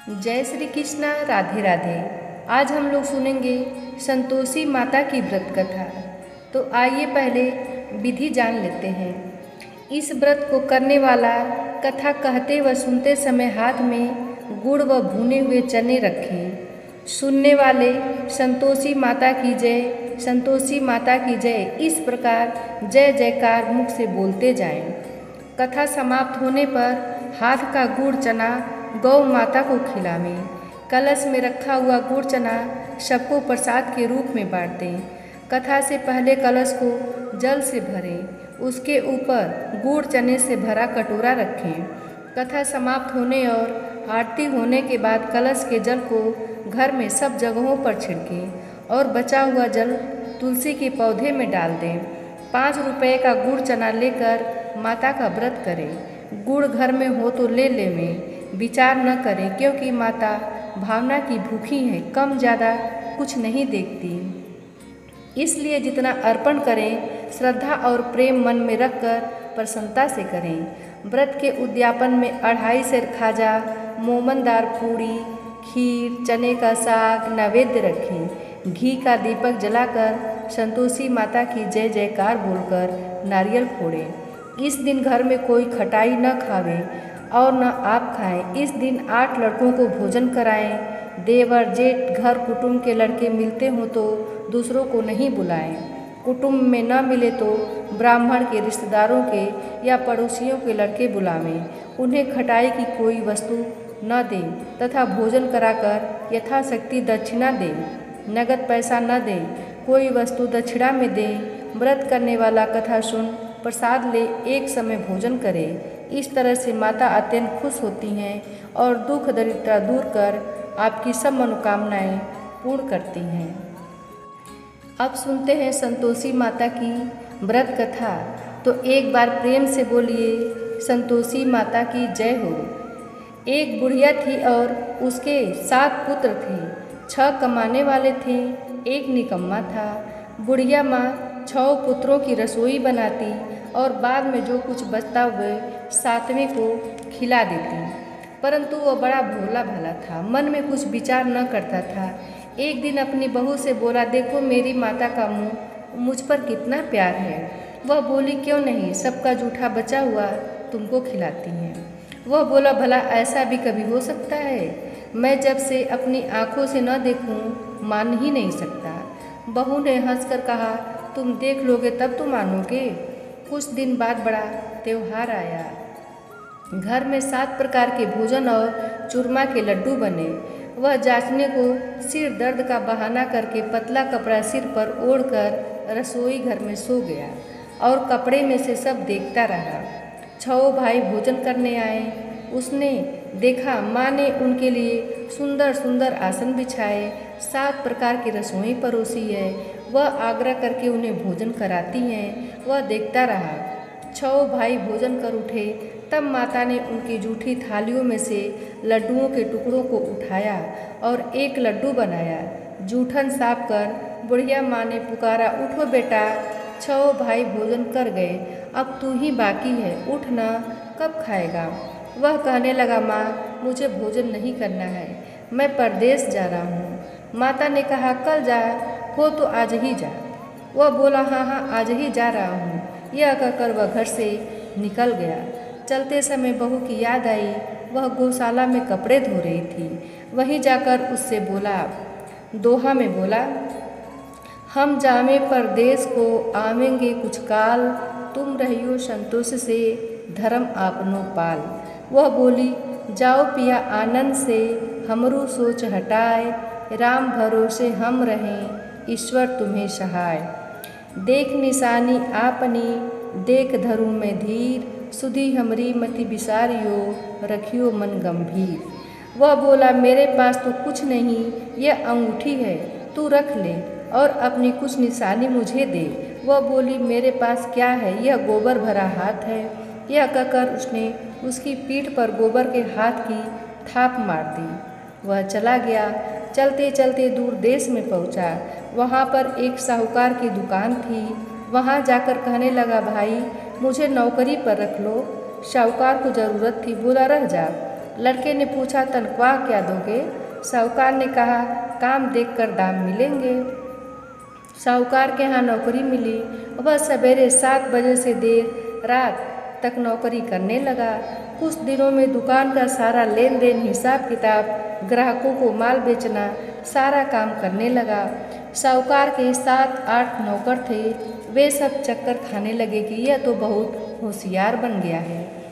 जय श्री कृष्णा। राधे राधे। आज हम लोग सुनेंगे संतोषी माता की व्रत कथा। तो आइए पहले विधि जान लेते हैं। इस व्रत को करने वाला कथा कहते व सुनते समय हाथ में गुड़ व भुने हुए चने रखें। सुनने वाले संतोषी माता की जय, संतोषी माता की जय इस प्रकार जय जयकार मुख से बोलते जाएं। कथा समाप्त होने पर हाथ का गुड़ चना गौ माता को खिलावें। कलश में रखा हुआ गुड़ चना सबको प्रसाद के रूप में बांट दें। कथा से पहले कलश को जल से भरें, उसके ऊपर गुड़ चने से भरा कटोरा रखें। कथा समाप्त होने और आरती होने के बाद कलश के जल को घर में सब जगहों पर छिड़कें और बचा हुआ जल तुलसी के पौधे में डाल दें। 5 रुपये का गुड़ चना लेकर माता का व्रत करें। गुड़ घर में हो तो ले लेवें, विचार न करें, क्योंकि माता भावना की भूखी है, कम ज़्यादा कुछ नहीं देखती। इसलिए जितना अर्पण करें श्रद्धा और प्रेम मन में रखकर प्रसन्नता से करें। व्रत के उद्यापन में 2.5 सेर खाजा, मोमनदार पूड़ी, खीर, चने का साग नैवेद्य रखें। घी का दीपक जलाकर संतोषी माता की जय जयकार बोलकर नारियल फोड़ें। इस दिन घर में कोई खटाई न खावे और न आप खाएं। इस दिन 8 लड़कों को भोजन कराएं। देवर जेठ घर कुटुंब के लड़के मिलते हों तो दूसरों को नहीं बुलाएं। कुटुंब में न मिले तो ब्राह्मण के, रिश्तेदारों के या पड़ोसियों के लड़के बुलावें। उन्हें खटाई की कोई वस्तु न दें तथा भोजन कराकर यथाशक्ति दक्षिणा दें। नगद पैसा न दें, कोई वस्तु दक्षिणा में दें। व्रत करने वाला कथा सुन प्रसाद ले एक समय भोजन करे। इस तरह से माता अत्यंत खुश होती हैं और दुख दरिद्रता दूर कर आपकी सब मनोकामनाएं पूर्ण करती हैं। अब सुनते हैं संतोषी माता की व्रत कथा। तो एक बार प्रेम से बोलिए, संतोषी माता की जय हो। एक बुढ़िया थी और उसके 7 पुत्र थे। 6 कमाने वाले थे, एक निकम्मा था। बुढ़िया माँ 6 पुत्रों की रसोई बनाती और बाद में जो कुछ बचता वह 7वें को खिला देती। परंतु वह बड़ा भोला भाला था, मन में कुछ विचार न करता था। एक दिन अपनी बहू से बोला, देखो मेरी माता का मुँह मुझ पर कितना प्यार है। वह बोली, क्यों नहीं, सबका जूठा बचा हुआ तुमको खिलाती हैं। वह बोला, भला ऐसा भी कभी हो सकता है? मैं जब से अपनी आँखों से न देखूं मान ही नहीं सकता। बहू ने हंसकर कहा, तुम देख लोगे तब तो मानोगे। कुछ दिन बाद बड़ा त्योहार आया। घर में 7 प्रकार के भोजन और चूरमा के लड्डू बने। वह जांचने को सिर दर्द का बहाना करके पतला कपड़ा सिर पर ओढ़कर रसोई घर में सो गया और कपड़े में से सब देखता रहा। 6 भाई भोजन करने आए। उसने देखा माँ ने उनके लिए सुंदर सुंदर आसन बिछाए, 7 प्रकार की रसोई परोसी है। वह आग्रह करके उन्हें भोजन कराती हैं। वह देखता रहा। 6 भाई भोजन कर उठे, तब माता ने उनकी जूठी थालियों में से लड्डुओं के टुकड़ों को उठाया और एक लड्डू बनाया। जूठन साफ कर बुढ़िया माँ ने पुकारा, उठो बेटा, 6 भाई भोजन कर गए, अब तू ही बाकी है, उठ ना, कब खाएगा? वह कहने लगा, माँ मुझे भोजन नहीं करना है, मैं परदेश जा रहा हूँ। माता ने कहा, कल जा हो तो आज ही जा। वह बोला, हाँ हाँ आज ही जा रहा हूँ। यह कहकर वह घर से निकल गया। चलते समय बहू की याद आई। वह गौशाला में कपड़े धो रही थी। वहीं जाकर उससे बोला, दोहा में बोला, हम जामे परदेश को आवेंगे कुछ काल, तुम रहियो संतोष से धर्म आपनो पाल। वह बोली, जाओ पिया आनंद से, हमरू सोच हटाए, राम भरोसे हम रहें, ईश्वर तुम्हें सहाय। देख निशानी आपनी, देख धरू में धीर, सुधी हमरी मति बिसारियो, रखियो मन गंभीर। वह बोला, मेरे पास तो कुछ नहीं, यह अंगूठी है, तू रख ले और अपनी कुछ निशानी मुझे दे। वह बोली, मेरे पास क्या है, यह गोबर भरा हाथ है। यह कहकर उसने उसकी पीठ पर गोबर के हाथ की थाप मार दी। वह चला गया। चलते चलते दूर देश में पहुंचा। वहां पर एक साहूकार की दुकान थी। वहां जाकर कहने लगा, भाई मुझे नौकरी पर रख लो। साहूकार को ज़रूरत थी, बोला, रह जा। लड़के ने पूछा, तनख्वाह क्या दोगे? साहूकार ने कहा, काम देखकर दाम मिलेंगे। साहूकार के यहाँ नौकरी मिली। वह सवेरे 7 बजे से देर रात तक नौकरी करने लगा। कुछ दिनों में दुकान का सारा लेन देन, हिसाब किताब, ग्राहकों को माल बेचना, सारा काम करने लगा। साहूकार के 7-8 नौकर थे। वे सब चक्कर खाने लगे कि यह तो बहुत होशियार बन गया है।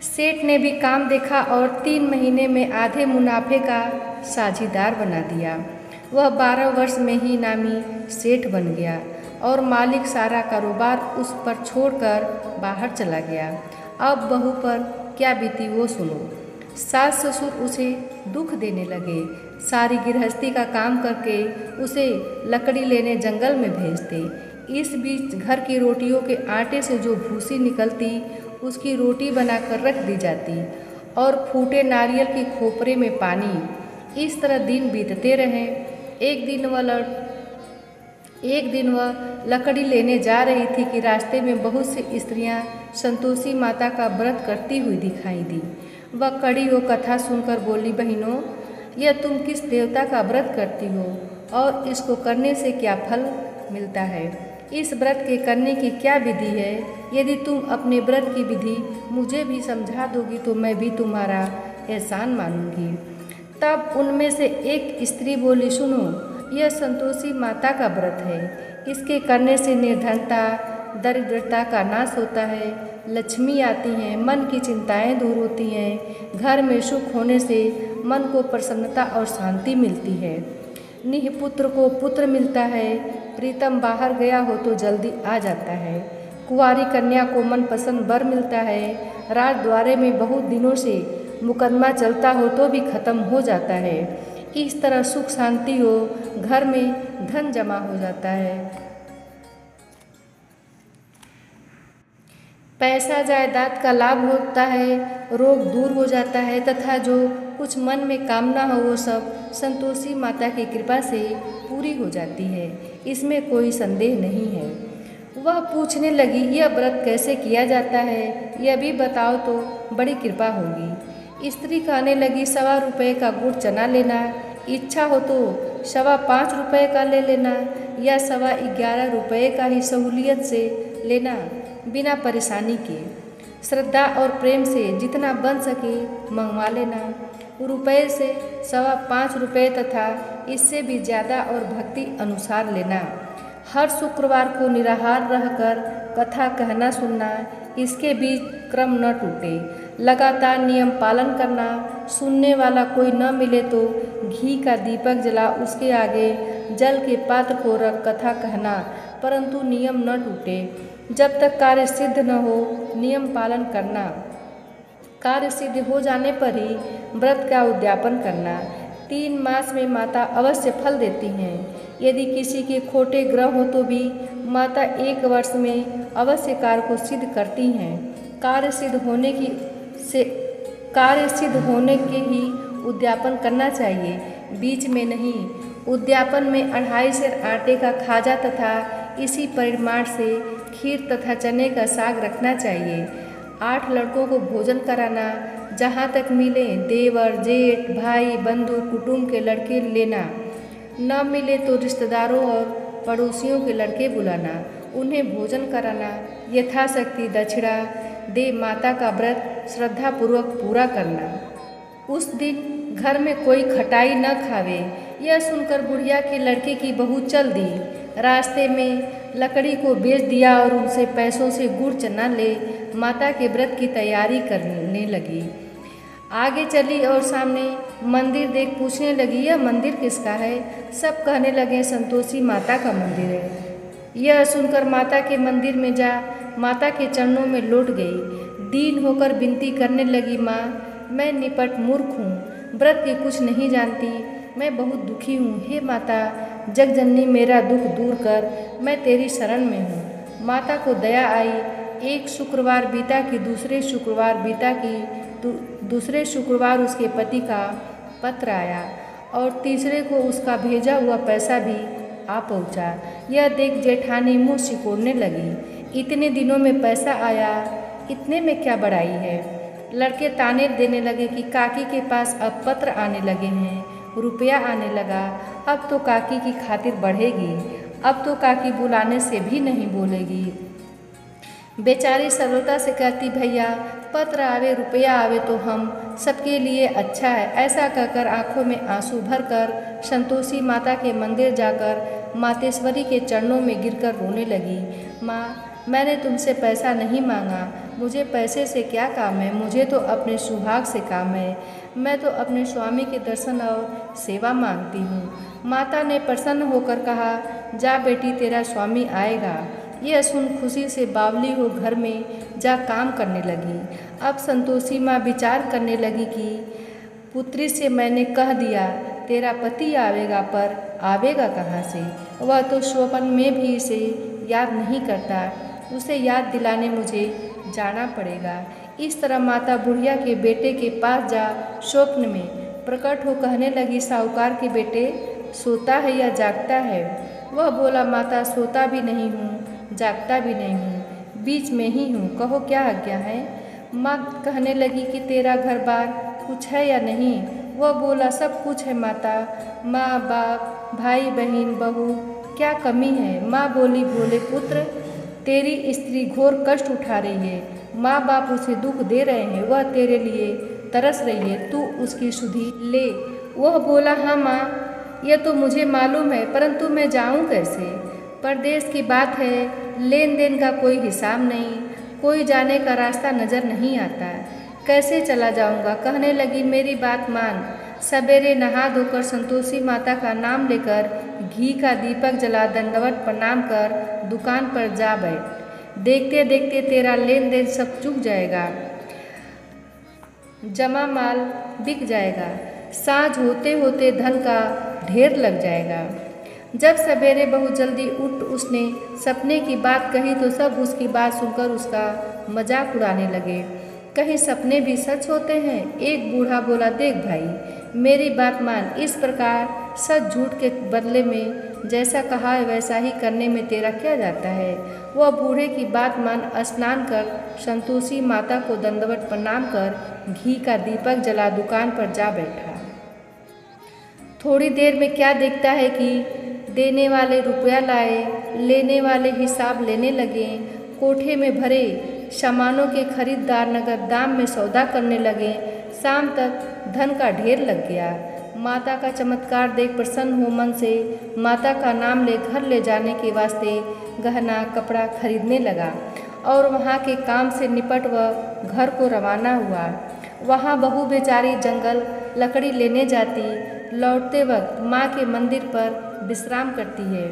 सेठ ने भी काम देखा और 3 महीने में आधे मुनाफे का साझीदार बना दिया। वह 12 वर्ष में ही नामी सेठ बन गया और मालिक सारा कारोबार उस पर छोड़कर बाहर चला गया। अब बहू पर क्या बीती वो सुनो। सास ससुर उसे दुख देने लगे। सारी गृहस्थी का काम करके उसे लकड़ी लेने जंगल में भेजते। इस बीच घर की रोटियों के आटे से जो भूसी निकलती उसकी रोटी बनाकर रख दी जाती और फूटे नारियल के खोपरे में पानी। इस तरह दिन बीतते रहे। एक दिन वह लकड़ी लेने जा रही थी कि रास्ते में बहुत सी स्त्रियां संतोषी माता का व्रत करती हुई दिखाई दी। वह कड़ी वो कथा सुनकर बोली, बहनों, यह तुम किस देवता का व्रत करती हो और इसको करने से क्या फल मिलता है? इस व्रत के करने की क्या विधि है? यदि तुम अपने व्रत की विधि मुझे भी समझा दोगी तो मैं भी तुम्हारा एहसान मानूंगी। तब उनमें से एक स्त्री बोली, सुनो, यह संतोषी माता का व्रत है। इसके करने से निर्धनता, दरिद्रता का नाश होता है, लक्ष्मी आती हैं, मन की चिंताएं दूर होती हैं, घर में सुख होने से मन को प्रसन्नता और शांति मिलती है, निःपुत्र को पुत्र मिलता है, प्रीतम बाहर गया हो तो जल्दी आ जाता है, कुंवारी कन्या को मनपसंद वर मिलता है, राजद्वारे में बहुत दिनों से मुकदमा चलता हो तो भी खत्म हो जाता है, इस तरह सुख शांति हो, घर में धन जमा हो जाता है, पैसा जायदाद का लाभ होता है, रोग दूर हो जाता है तथा जो कुछ मन में कामना हो वो सब संतोषी माता की कृपा से पूरी हो जाती है। इसमें कोई संदेह नहीं है। वह पूछने लगी, यह व्रत कैसे किया जाता है, यह भी बताओ तो बड़ी कृपा होगी। स्त्री कहने लगी, 1.25 रुपये का गुड़ चना लेना, इच्छा हो तो 5.25 रुपये का ले लेना या 11.25 रुपये का ही सहूलियत से लेना, बिना परेशानी के। श्रद्धा और प्रेम से जितना बन सके मंगवा लेना। रुपये से 5.25 रुपये तथा इससे भी ज़्यादा और भक्ति अनुसार लेना। हर शुक्रवार को निराहार रहकर कथा कहना सुनना, इसके बीच क्रम न टूटे। लगातार नियम पालन करना। सुनने वाला कोई न मिले तो घी का दीपक जला उसके आगे जल के पात्र को रख कथा कहना, परंतु नियम न टूटे। जब तक कार्य सिद्ध न हो नियम पालन करना। कार्य सिद्ध हो जाने पर ही व्रत का उद्यापन करना। 3 मास में माता अवश्य फल देती हैं। यदि किसी के खोटे ग्रह हो तो भी माता 1 वर्ष में अवश्य कार्य को सिद्ध करती हैं। कार्य सिद्ध होने के ही उद्यापन करना चाहिए, बीच में नहीं। उद्यापन में 2.5 सेर आटे का खाजा तथा इसी परिमाण से खीर तथा चने का साग रखना चाहिए। 8 लड़कों को भोजन कराना, जहाँ तक मिले देवर, जेठ, भाई, बंधु, कुटुंब के लड़के लेना। न मिले तो रिश्तेदारों और पड़ोसियों के लड़के बुलाना, उन्हें भोजन कराना, यथाशक्ति दक्षिणा दे माता का व्रत श्रद्धापूर्वक पूरा करना। उस दिन घर में कोई खटाई न खावे। यह सुनकर बुढ़िया के लड़के की बहू चल दी। रास्ते में लकड़ी को बेच दिया और उनसे पैसों से गुड़ चना ले माता के व्रत की तैयारी करने लगी। आगे चली और सामने मंदिर देख पूछने लगी, यह मंदिर किसका है? सब कहने लगे, संतोषी माता का मंदिर है। यह सुनकर माता के मंदिर में जा माता के चरणों में लौट गई। दीन होकर विनती करने लगी, माँ, मैं निपट मूर्ख हूँ, व्रत की कुछ नहीं जानती, मैं बहुत दुखी हूँ। हे माता जगजननी, मेरा दुख दूर कर, मैं तेरी शरण में हूँ। माता को दया आई। एक शुक्रवार बीता कि दूसरे शुक्रवार बीता कि दूसरे शुक्रवार उसके पति का पत्र आया और तीसरे को उसका भेजा हुआ पैसा भी आ पहुँचा। यह देख जेठानी मुँह सिकोड़ने लगी। इतने दिनों में पैसा आया, इतने में क्या बड़ाई है? लड़के ताने देने लगे कि काकी के पास अब पत्र आने लगे हैं, रुपया आने लगा, अब तो काकी की खातिर बढ़ेगी, अब तो काकी बुलाने से भी नहीं बोलेगी। बेचारी सरलता से कहती, भैया पत्र आवे रुपया आवे तो हम सबके लिए अच्छा है। ऐसा कहकर आंखों में आंसू भरकर संतोषी माता के मंदिर जाकर मातेश्वरी के चरणों में गिरकर रोने लगी। माँ, मैंने तुमसे पैसा नहीं मांगा, मुझे पैसे से क्या काम है, मुझे तो अपने सुहाग से काम है। मैं तो अपने स्वामी के दर्शन और सेवा मांगती हूँ। माता ने प्रसन्न होकर कहा, जा बेटी, तेरा स्वामी आएगा। यह सुन खुशी से बावली हो घर में जा काम करने लगी। अब संतोषी माँ विचार करने लगी कि पुत्री से मैंने कह दिया तेरा पति आवेगा, पर आवेगा कहाँ से? वह तो स्वप्न में भी इसे याद नहीं करता, उसे याद दिलाने मुझे जाना पड़ेगा। इस तरह माता बुढ़िया के बेटे के पास जा स्वप्न में प्रकट हो कहने लगी, साहूकार के बेटे, सोता है या जागता है? वह बोला, माता सोता भी नहीं हूँ, जागता भी नहीं हूँ, बीच में ही हूँ, कहो क्या आज्ञा है? माँ कहने लगी कि तेरा घर बार कुछ है या नहीं? वह बोला, सब कुछ है माता, माँ बाप भाई बहन बहू, क्या कमी है? माँ बोली, भोले पुत्र, तेरी स्त्री घोर कष्ट उठा रही है, माँ बाप उसे दुख दे रहे हैं, वह तेरे लिए तरस रही है, तू उसकी सुधि ले। वह बोला, हाँ माँ, यह तो मुझे मालूम है, परंतु मैं जाऊँ कैसे? परदेश की बात है, लेन देन का कोई हिसाब नहीं, कोई जाने का रास्ता नज़र नहीं आता, कैसे चला जाऊँगा? कहने लगी, मेरी बात मान, सवेरे नहा धोकर संतोषी माता का नाम लेकर घी का दीपक जला दंडवत प्रणाम कर दुकान पर जा बैठ। देखते देखते तेरा लेन देन सब चुक जाएगा, जमा माल बिक जाएगा, साँझ होते होते धन का ढेर लग जाएगा। जब सवेरे बहुत जल्दी उठ उसने सपने की बात कही तो सब उसकी बात सुनकर उसका मजाक उड़ाने लगे। कहीं सपने भी सच होते हैं? एक बूढ़ा बोला, देख भाई, मेरी बात मान, इस प्रकार सच झूठ के बदले में जैसा कहा है वैसा ही करने में तेरा क्या जाता है? वह बूढ़े की बात मान स्नान कर संतोषी माता को दंडवत प्रणाम कर घी का दीपक जला दुकान पर जा बैठा। थोड़ी देर में क्या देखता है कि देने वाले रुपया लाए, लेने वाले हिसाब लेने लगे, कोठे में भरे सामानों के खरीदार नगद दाम में सौदा करने लगे। शाम तक धन का ढेर लग गया। माता का चमत्कार देख प्रसन्न हो मन से माता का नाम ले घर ले जाने के वास्ते गहना कपड़ा खरीदने लगा और वहाँ के काम से निपट वह घर को रवाना हुआ। वहाँ बहू बेचारी जंगल लकड़ी लेने जाती, लौटते वक्त माँ के मंदिर पर विश्राम करती है।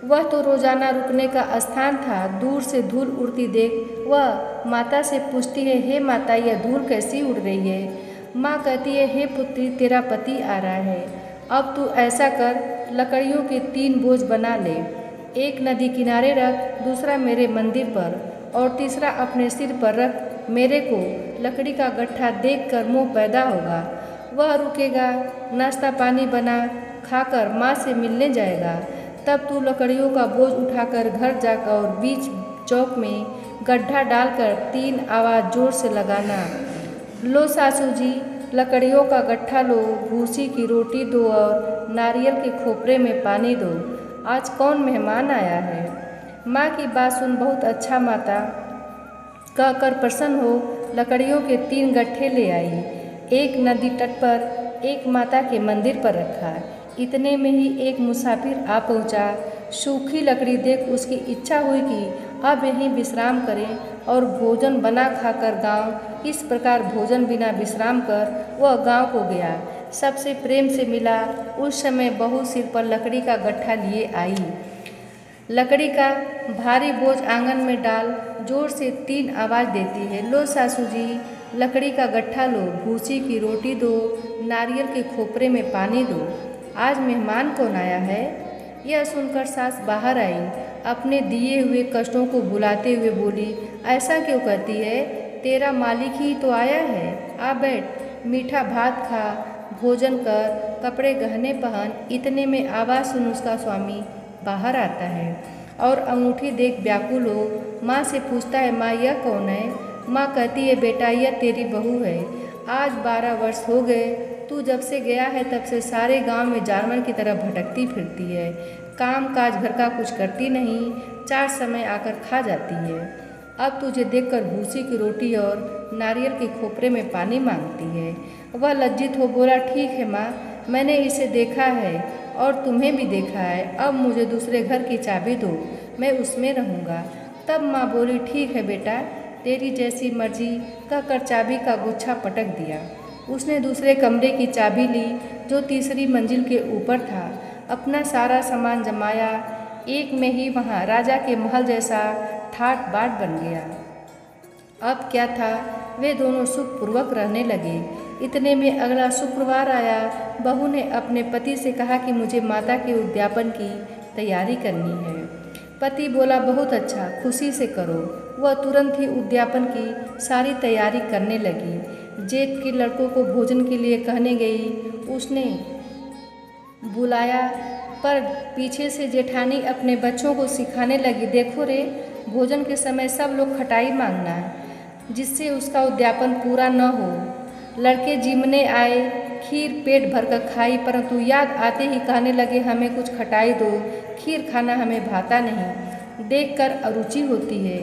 वह तो रोजाना रुकने का स्थान था। दूर से धूल उड़ती देख वह माता से पूछती है, हे माता, यह धूल कैसी उड़ रही है? माँ कहती है, हे पुत्री, तेरा पति आ रहा है, अब तू ऐसा कर, लकड़ियों के 3 बोझ बना ले, एक नदी किनारे रख, दूसरा मेरे मंदिर पर और तीसरा अपने सिर पर रख। मेरे को लकड़ी का गट्ठा देखकर मोह पैदा होगा, वह रुकेगा, नाश्ता पानी बना खाकर माँ से मिलने जाएगा, तब तू लकड़ियों का बोझ उठाकर घर जाकर और बीच चौक में गड्ढा डालकर 3 आवाज़ जोर से लगाना, लो सासू जी, लकड़ियों का गट्ठा लो, भूसी की रोटी दो और नारियल के खोपरे में पानी दो, आज कौन मेहमान आया है? माँ की बात सुन बहुत अच्छा माता कहकर प्रसन्न हो लकड़ियों के 3 गट्ठे ले आई, एक नदी तट पर, एक माता के मंदिर पर रखा। इतने में ही एक मुसाफिर आ पहुँचा। सूखी लकड़ी देख उसकी इच्छा हुई कि अब यहीं विश्राम करें और भोजन बना खाकर गांव। इस प्रकार भोजन बिना विश्राम कर वह गांव को गया, सबसे प्रेम से मिला। उस समय बहू सिर पर लकड़ी का गट्ठा लिए आई, लकड़ी का भारी बोझ आंगन में डाल जोर से 3 आवाज़ देती है, लो सासू जी, लकड़ी का गट्ठा लो, भूसी की रोटी दो, नारियल के खोपरे में पानी दो, आज मेहमान कौन आया है? यह सुनकर सास बाहर आई, अपने दिए हुए कष्टों को भुलाते हुए बोली, ऐसा क्यों कहती है? तेरा मालिक ही तो आया है, आ बैठ, मीठा भात खा, भोजन कर, कपड़े गहने पहन। इतने में आवाज़ सुन उसका स्वामी बाहर आता है और अंगूठी देख व्याकुल हो माँ से पूछता है, माँ यह कौन है? माँ कहती है, बेटा यह तेरी बहू है। आज 12 वर्ष हो गए, तू जब से गया है तब से सारे गांव में जानवर की तरह भटकती फिरती है। काम काज घर का कुछ करती नहीं, 4 समय आकर खा जाती है। अब तुझे देखकर भूसी की रोटी और नारियल के खोपरे में पानी मांगती है। वह लज्जित हो बोला, ठीक है माँ, मैंने इसे देखा है और तुम्हें भी देखा है। अब मुझे दूसरे घर की चाबी दो, मैं उसमें रहूँगा। तब माँ बोली, ठीक है बेटा, तेरी जैसी मर्जी, कहकर चाबी का गुच्छा पटक दिया। उसने दूसरे कमरे की चाबी ली जो तीसरी मंजिल के ऊपर था। अपना सारा सामान जमाया, एक में ही वहाँ राजा के महल जैसा ठाट बाट बन गया। अब क्या था, वे दोनों सुखपूर्वक रहने लगे। इतने में अगला शुक्रवार आया। बहू ने अपने पति से कहा कि मुझे माता के उद्यापन की तैयारी करनी है। पति बोला, बहुत अच्छा, खुशी से करो। वह तुरंत ही उद्यापन की सारी तैयारी करने लगी। जेठ के लड़कों को भोजन के लिए कहने गई। उसने बुलाया, पर पीछे से जेठानी अपने बच्चों को सिखाने लगी, देखो रे, भोजन के समय सब लोग खटाई मांगना, जिससे उसका उद्यापन पूरा न हो। लड़के जिमने आए, खीर पेट भरकर खाई, परंतु याद आते ही कहने लगे, हमें कुछ खटाई दो, खीर खाना हमें भाता नहीं, देखकर अरुचि होती है।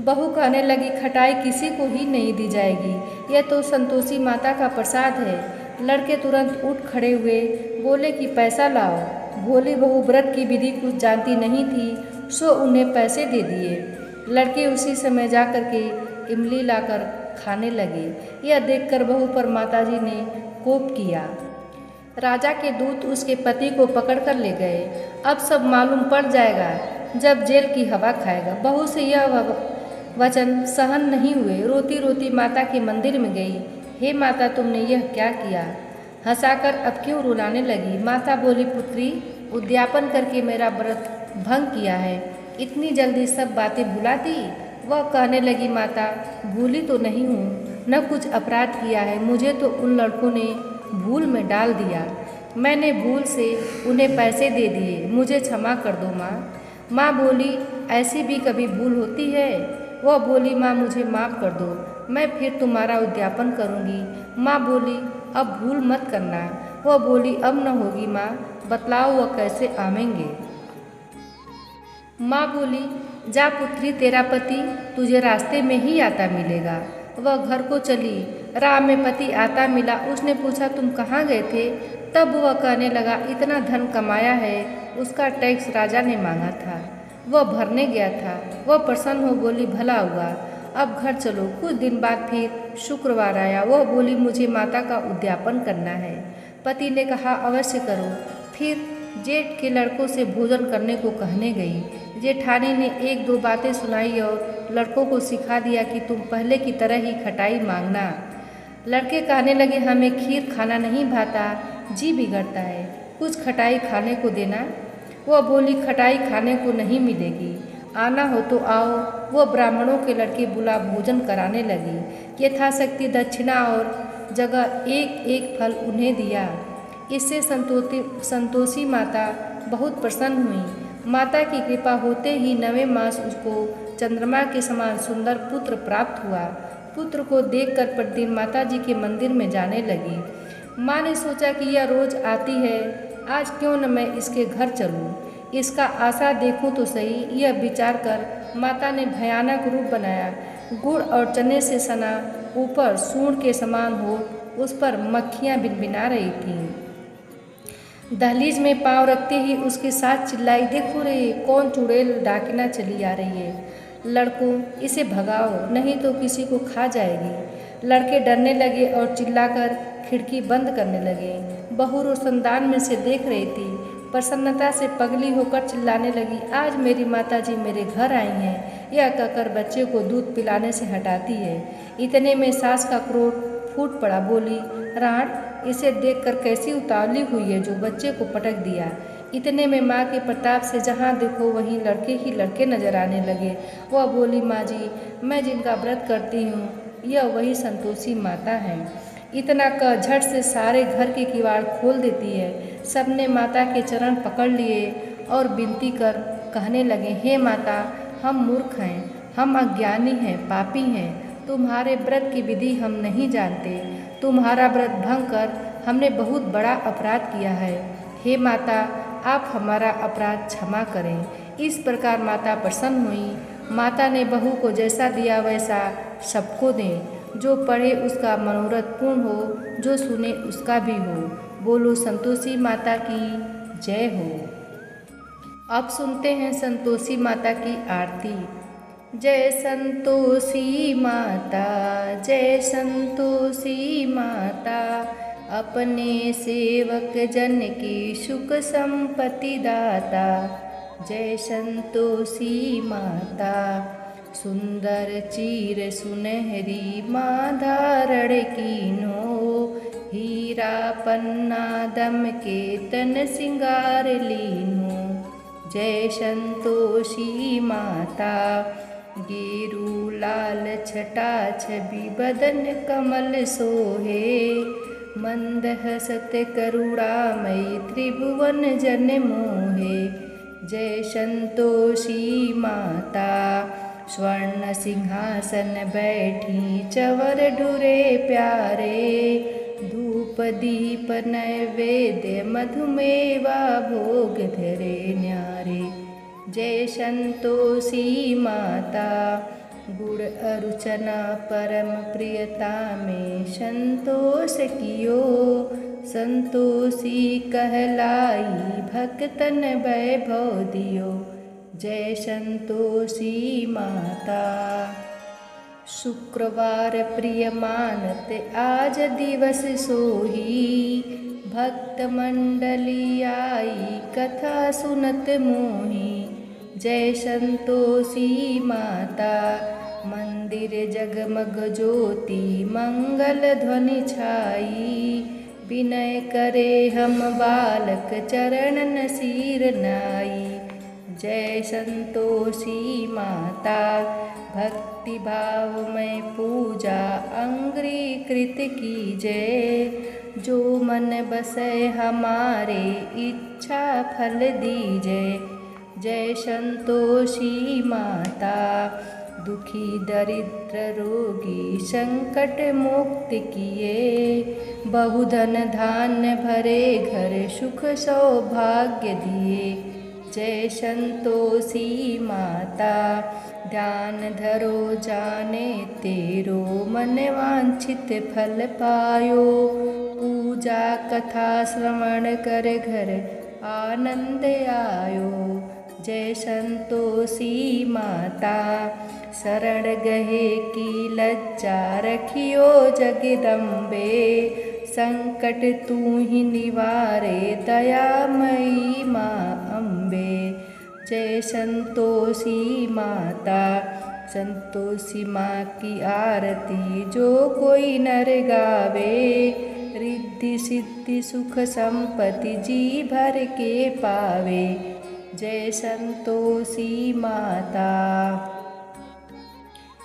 बहू कहने लगी, खटाई किसी को ही नहीं दी जाएगी, यह तो संतोषी माता का प्रसाद है। लड़के तुरंत उठ खड़े हुए, बोले कि पैसा लाओ। भोली बहू व्रत की विधि कुछ जानती नहीं थी, सो उन्हें पैसे दे दिए। लड़के उसी समय जा कर के इमली लाकर खाने लगे। यह देखकर बहू पर माताजी ने कोप किया। राजा के दूत उसके पति को पकड़ कर ले गए। अब सब मालूम पड़ जाएगा जब जेल की हवा खाएगा। बहू से यह वचन सहन नहीं हुए। रोती रोती माता के मंदिर में गई। हे माता, तुमने यह क्या किया? हंसाकर अब क्यों रुलाने लगी? माता बोली, पुत्री, उद्यापन करके मेरा व्रत भंग किया है, इतनी जल्दी सब बातें भुला दी? वह कहने लगी, माता, भूली तो नहीं हूँ, न कुछ अपराध किया है, मुझे तो उन लड़कों ने भूल में डाल दिया, मैंने भूल से उन्हें पैसे दे दिए, मुझे क्षमा कर दो माँ। माँ बोली, ऐसी भी कभी भूल होती है? वह बोली, माँ मुझे माफ़ कर दो, मैं फिर तुम्हारा उद्यापन करूँगी। माँ बोली, अब भूल मत करना। वह बोली, अब न होगी माँ, बतलाओ वह कैसे आवेंगे? माँ बोली, जा पुत्री, तेरा पति तुझे रास्ते में ही आता मिलेगा। वह घर को चली। राह में पति आता मिला। उसने पूछा, तुम कहाँ गए थे? तब वह कहने लगा, इतना धन कमाया है, उसका टैक्स राजा ने मांगा था, वह भरने गया था। वह प्रसन्न हो बोली, भला हुआ, अब घर चलो। कुछ दिन बाद फिर शुक्रवार आया। वह बोली, मुझे माता का उद्यापन करना है। पति ने कहा, अवश्य करो। फिर जेठ के लड़कों से भोजन करने को कहने गई। जेठानी ने 1-2 बातें सुनाई और लड़कों को सिखा दिया कि तुम पहले की तरह ही खटाई मांगना। लड़के कहने लगे, हमें खीर खाना नहीं भाता, जी बिगड़ता है, कुछ खटाई खाने को देना। वह बोली, खटाई खाने को नहीं मिलेगी, आना हो तो आओ। वह ब्राह्मणों के लड़के बुला भोजन कराने लगी। यथाशक्ति दक्षिणा और जगह एक एक फल उन्हें दिया। इससे संतोषी माता बहुत प्रसन्न हुई। माता की कृपा होते ही 9वें मास उसको चंद्रमा के समान सुंदर पुत्र प्राप्त हुआ। पुत्र को देखकर प्रतिदिन माता जी के मंदिर में जाने लगी। माँ ने सोचा कि यह रोज आती है, आज क्यों न मैं इसके घर चलूं, इसका आशा देखूं तो सही। यह विचार कर माता ने भयानक रूप बनाया। गुड़ और चने से सना ऊपर सूंड के समान हो, उस पर मक्खियाँ भिनभिना रही थीं। दहलीज में पांव रखते ही उसके साथ चिल्लाई, देखो रे, कौन चुड़ैल डाकिना चली आ रही है, लड़कों इसे भगाओ, नहीं तो किसी को खा जाएगी। लड़के डरने लगे और चिल्लाकर खिड़की बंद करने लगे। बहू रोशनदान में से देख रही थी। प्रसन्नता से पगली होकर चिल्लाने लगी, आज मेरी माताजी मेरे घर आई हैं। यह कहकर बच्चे को दूध पिलाने से हटाती है। इतने में सास का क्रोध फूट पड़ा। बोली, राण, इसे देखकर कैसी उतावली हुई है जो बच्चे को पटक दिया। इतने में माँ के प्रताप से जहाँ देखो वहीं लड़के ही लड़के नजर आने लगे। वह बोली, माँ जी, मैं जिनका व्रत करती हूँ यह वही संतोषी माता है। इतना कह झट से सारे घर के किवाड़ खोल देती है। सबने माता के चरण पकड़ लिए और विनती कर कहने लगे, हे माता, हम मूर्ख हैं, हम अज्ञानी हैं, पापी हैं, तुम्हारे व्रत की विधि हम नहीं जानते। तुम्हारा व्रत भंग कर हमने बहुत बड़ा अपराध किया है। हे माता, आप हमारा अपराध क्षमा करें। इस प्रकार माता प्रसन्न हुई। माता ने बहू को जैसा दिया वैसा सबको दें। जो पढ़े उसका मनोरथ पूर्ण हो, जो सुने उसका भी हो। बोलो संतोषी माता की जय हो। अब सुनते हैं संतोषी माता की आरती। जय संतोषी माता, जय संतोषी माता, अपने सेवक जन की सुख संपत्ति दाता। जय संतोषी माता, सुंदर चीर सुनहरी माँ धारण कीनो। हीरा पन्ना दम के तन सिंगार लीनो। जय संतोषी माता, गेरू लाल छटा छवि बदन कमल सोहे। मंद हसत करुणामयी त्रिभुवन जन मोहे। जय संतोषी माता, स्वर्ण सिंहासन बैठी चवर ढुरे प्यारे। धूप दीप नैवेद्य मधुमेवा भोग धरे न्यारे। जय संतोषी माता, गुड़ अरुचना परम प्रियता में संतोष कियो। संतोषी कहलाई भक्तन वैभव दियो। जय संतोषी माता, शुक्रवार प्रिय मानत आज दिवस सोही। भक्त मंडली आई कथा सुनत मोही। जय संतोषी माता, मंदिर जगमग ज्योति मंगल ध्वनि छाई। विनय करे हम बालक चरणन सिर नाई। जय संतोषी माता, भक्ति भाव में पूजा अंग्रीकृत कीजय। जो मन बसे हमारे इच्छा फल दीजे। जय संतोषी माता, दुखी दरिद्र रोगी संकट मुक्त किए। बहुधन धान्य भरे घर सुख सौभाग्य दिए। जय संतोषी माता, ध्यान धरो जाने तेरो मन वांछित फल पायो। पूजा कथा श्रवण कर घर आनंद आयो। जय संतोषी माता, शरण गहे की लज्जा रखियो जगदम्बे। संकट तू ही निवारे दयामयी माँ अम्बे। जय संतोषी माता, संतोषी माँ की आरती जो कोई नर गावे। रिद्धि सिद्धि सुख संपत्ति जी भर के पावे। जय संतोषी माता।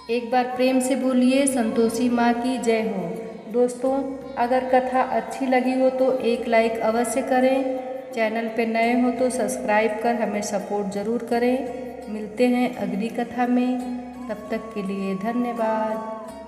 एक बार प्रेम से बोलिए संतोषी माँ की जय हो। दोस्तों, अगर कथा अच्छी लगी हो तो एक लाइक अवश्य करें। चैनल पे नए हो तो सब्सक्राइब कर हमें सपोर्ट ज़रूर करें। मिलते हैं अगली कथा में, तब तक के लिए धन्यवाद।